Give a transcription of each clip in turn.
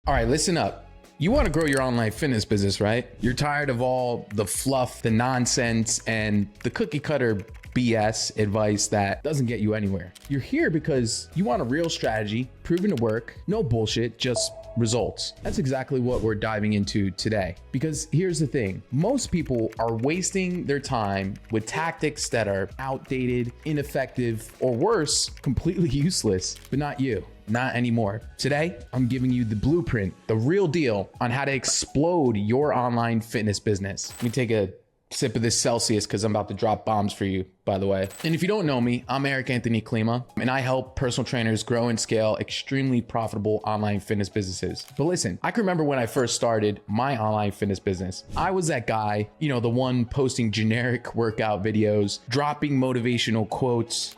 All right, listen up. You want to grow your online fitness business, right? You're tired of all the fluff, the nonsense, and the cookie cutter BS advice that doesn't get you anywhere. You're here because you want a real strategy, proven to work, no bullshit, just results. That's exactly what we're diving into today. Because here's the thing, most people are wasting their time with tactics that are outdated, ineffective, or worse, completely useless, but not you. Not anymore. Today, I'm giving you the blueprint, the real deal on how to explode your online fitness business. Let me take a sip of this Celsius because I'm about to drop bombs for you, by the way. And if you don't know me, I'm Eric Anthony Klima, and I help personal trainers grow and scale extremely profitable online fitness businesses. But listen, I can remember when I first started my online fitness business. I was that guy, the one posting generic workout videos, dropping motivational quotes,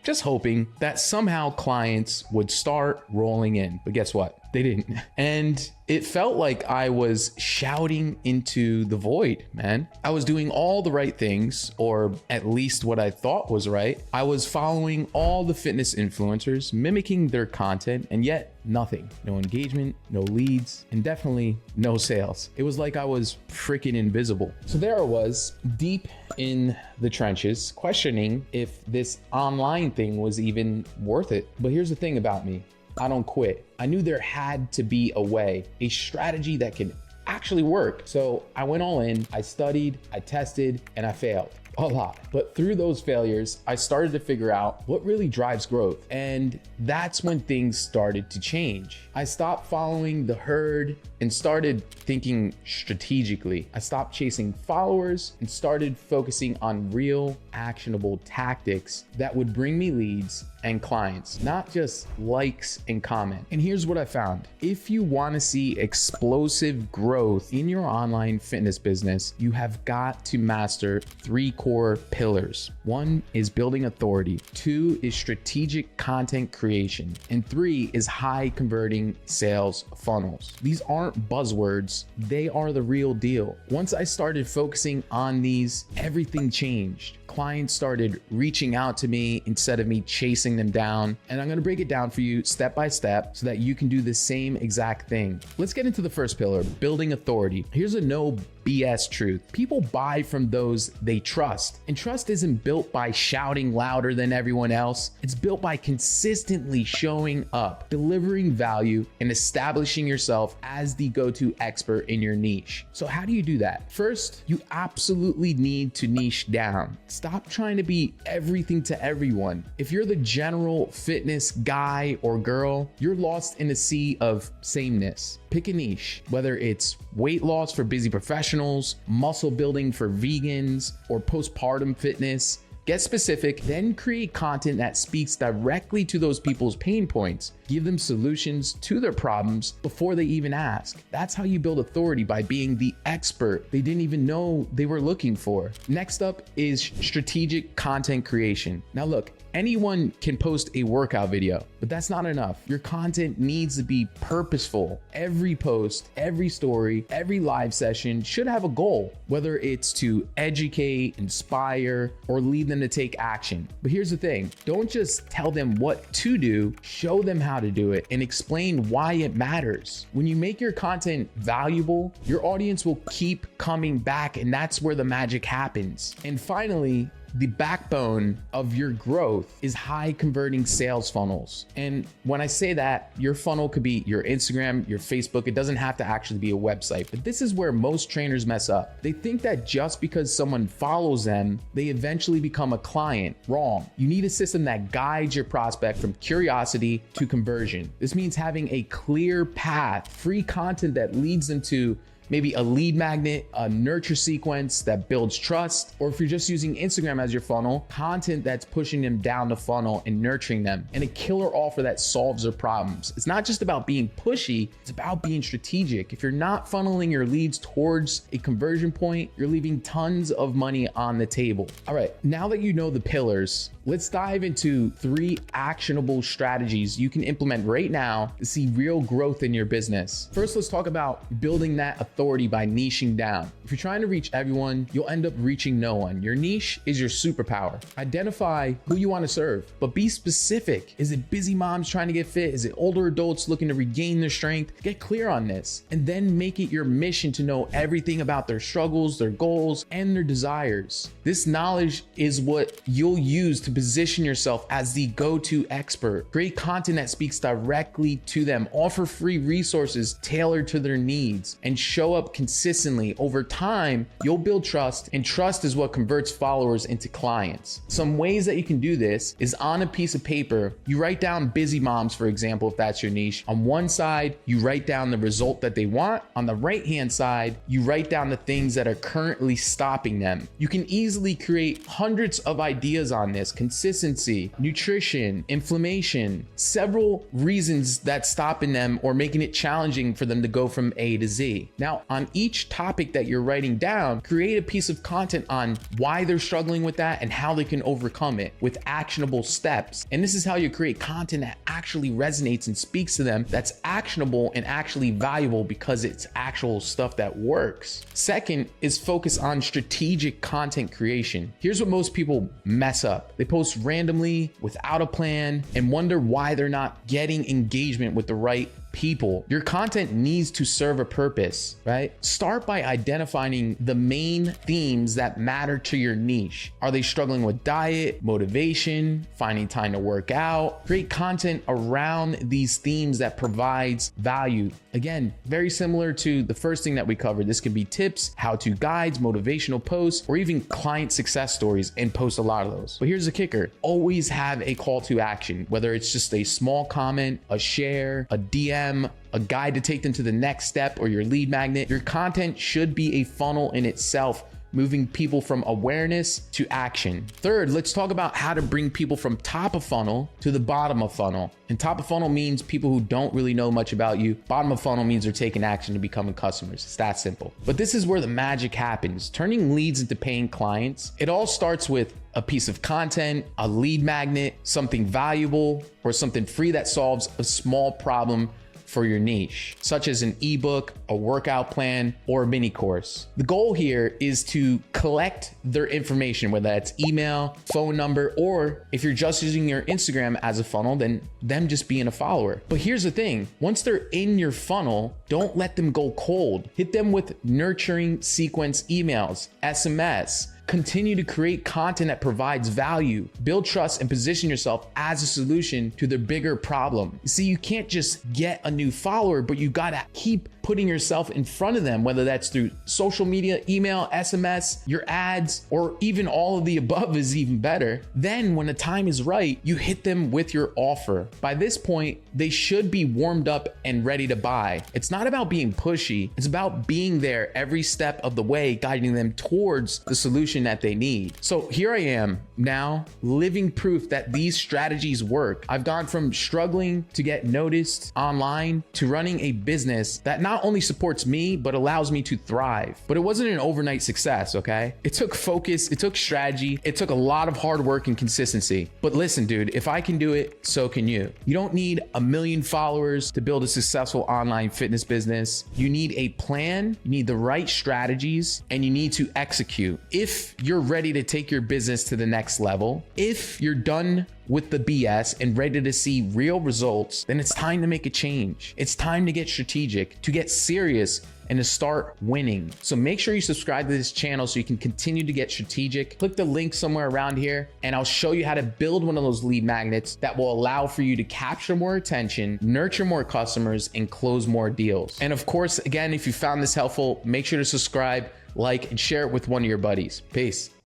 just hoping that somehow clients would start rolling in. But guess what? They didn't. And it felt like I was shouting into the void, man. I was doing all the right things, or at least what I thought was right. I was following all the fitness influencers, mimicking their content, and yet nothing. No engagement, no leads, and definitely no sales. It was like I was freaking invisible. So there I was, deep in the trenches, questioning if this online thing was even worth it. But here's the thing about me. I don't quit. I knew there had to be a way, a strategy that could actually work. So I went all in, I studied, I tested, and I failed a lot. But through those failures, I started to figure out what really drives growth. And that's when things started to change. I stopped following the herd and started thinking strategically. I stopped chasing followers and started focusing on real, actionable tactics that would bring me leads and clients, not just likes and comment. And here's what I found. If you want to see explosive growth in your online fitness business, you have got to master 3 core pillars. 1 is building authority, 2 is strategic content creation, and 3 is high converting sales funnels. These aren't buzzwords, they are the real deal. Once I started focusing on these, everything changed. Clients started reaching out to me instead of me chasing them down. And I'm gonna break it down for you step by step so that you can do the same exact thing. Let's get into the first pillar, building authority. Here's a no BS truth. People buy from those they trust. And trust isn't built by shouting louder than everyone else. It's built by consistently showing up, delivering value, and establishing yourself as the go-to expert in your niche. So how do you do that? First, you absolutely need to niche down. Stop trying to be everything to everyone. If you're the general fitness guy or girl, you're lost in a sea of sameness. Pick a niche, whether it's weight loss for busy professionals, muscle building for vegans, or postpartum fitness. Get specific, then create content that speaks directly to those people's pain points. Give them solutions to their problems before they even ask. That's how you build authority, by being the expert they didn't even know they were looking for. Next up is strategic content creation. Now look, anyone can post a workout video, but that's not enough. Your content needs to be purposeful. Every post, every story, every live session should have a goal, whether it's to educate, inspire, or lead them to take action. But here's the thing, don't just tell them what to do, show them how to do it and explain why it matters. When you make your content valuable, your audience will keep coming back, and that's where the magic happens. And finally, the backbone of your growth is high converting sales funnels. And when I say that, your funnel could be your Instagram, your Facebook. It doesn't have to actually be a website, but this is where most trainers mess up. They think that just because someone follows them, they eventually become a client. Wrong. You need a system that guides your prospect from curiosity to conversion. This means having a clear path, free content that leads them to maybe a lead magnet, a nurture sequence that builds trust, or if you're just using Instagram as your funnel, content that's pushing them down the funnel and nurturing them, and a killer offer that solves their problems. It's not just about being pushy, it's about being strategic. If you're not funneling your leads towards a conversion point, you're leaving tons of money on the table. All right, now that you know the pillars, let's dive into 3 actionable strategies you can implement right now to see real growth in your business. First, let's talk about building that authority by niching down. If you're trying to reach everyone, you'll end up reaching no one. Your niche is your superpower. Identify who you want to serve, but be specific. Is it busy moms trying to get fit? Is it older adults looking to regain their strength? Get clear on this, and then make it your mission to know everything about their struggles, their goals, and their desires. This knowledge is what you'll use to position yourself as the go-to expert. Create content that speaks directly to them. Offer free resources tailored to their needs, and show up consistently. Over time, you'll build trust, and trust is what converts followers into clients. Some ways that you can do this is on a piece of paper, you write down busy moms, for example, if that's your niche. On one side, you write down the result that they want. On the right-hand side, you write down the things that are currently stopping them. You can easily create hundreds of ideas on this: consistency, nutrition, inflammation, several reasons that's stopping them or making it challenging for them to go from A to Z. Now, on each topic that you're writing down, create a piece of content on why they're struggling with that and how they can overcome it with actionable steps. And this is how you create content that actually resonates and speaks to them, that's actionable and actually valuable because it's actual stuff that works. Second is focus on strategic content creation. Here's what most people mess up. They post randomly without a plan and wonder why they're not getting engagement with the right people. Your content needs to serve a purpose, right? Start by identifying the main themes that matter to your niche. Are they struggling with diet, motivation, finding time to work out? Create content around these themes that provides value. Again, very similar to the first thing that we covered. This could be tips, how-to guides, motivational posts, or even client success stories, and post a lot of those. But here's the kicker. Always have a call to action, whether it's just a small comment, a share, a DM, a guide to take them to the next step, or your lead magnet. Your content should be a funnel in itself, moving people from awareness to action. Third, let's talk about how to bring people from top of funnel to the bottom of funnel. And top of funnel means people who don't really know much about you. Bottom of funnel means they're taking action to becoming customers. It's that simple. But this is where the magic happens. Turning leads into paying clients. It all starts with a piece of content, a lead magnet, something valuable, or something free that solves a small problem for your niche, such as an ebook, a workout plan, or a mini course. The goal here is to collect their information, whether that's email, phone number, or if you're just using your Instagram as a funnel, then them just being a follower. But here's the thing, once they're in your funnel, don't let them go cold. Hit them with nurturing sequence emails, SMS. Continue to create content that provides value, build trust, and position yourself as a solution to their bigger problem. See, you can't just get a new follower, but you gotta keep putting yourself in front of them, whether that's through social media, email, SMS, your ads, or even all of the above is even better. Then when the time is right, you hit them with your offer. By this point, they should be warmed up and ready to buy. It's not about being pushy. It's about being there every step of the way, guiding them towards the solution that they need. So here I am now, living proof that these strategies work. I've gone from struggling to get noticed online to running a business that not only supports me, but allows me to thrive. But it wasn't an overnight success, okay? It took focus, it took strategy, it took a lot of hard work and consistency. But listen, dude, if I can do it, so can you. You don't need 1 million followers to build a successful online fitness business. You need a plan, you need the right strategies, and you need to execute. If you're ready to take your business to the next level, if you're done with the BS and ready to see real results, then it's time to make a change. It's time to get strategic, to get serious, and to start winning. So make sure you subscribe to this channel so you can continue to get strategic. Click the link somewhere around here and I'll show you how to build one of those lead magnets that will allow for you to capture more attention, nurture more customers, and close more deals. And of course, again, if you found this helpful, make sure to subscribe, like, and share it with one of your buddies. Peace.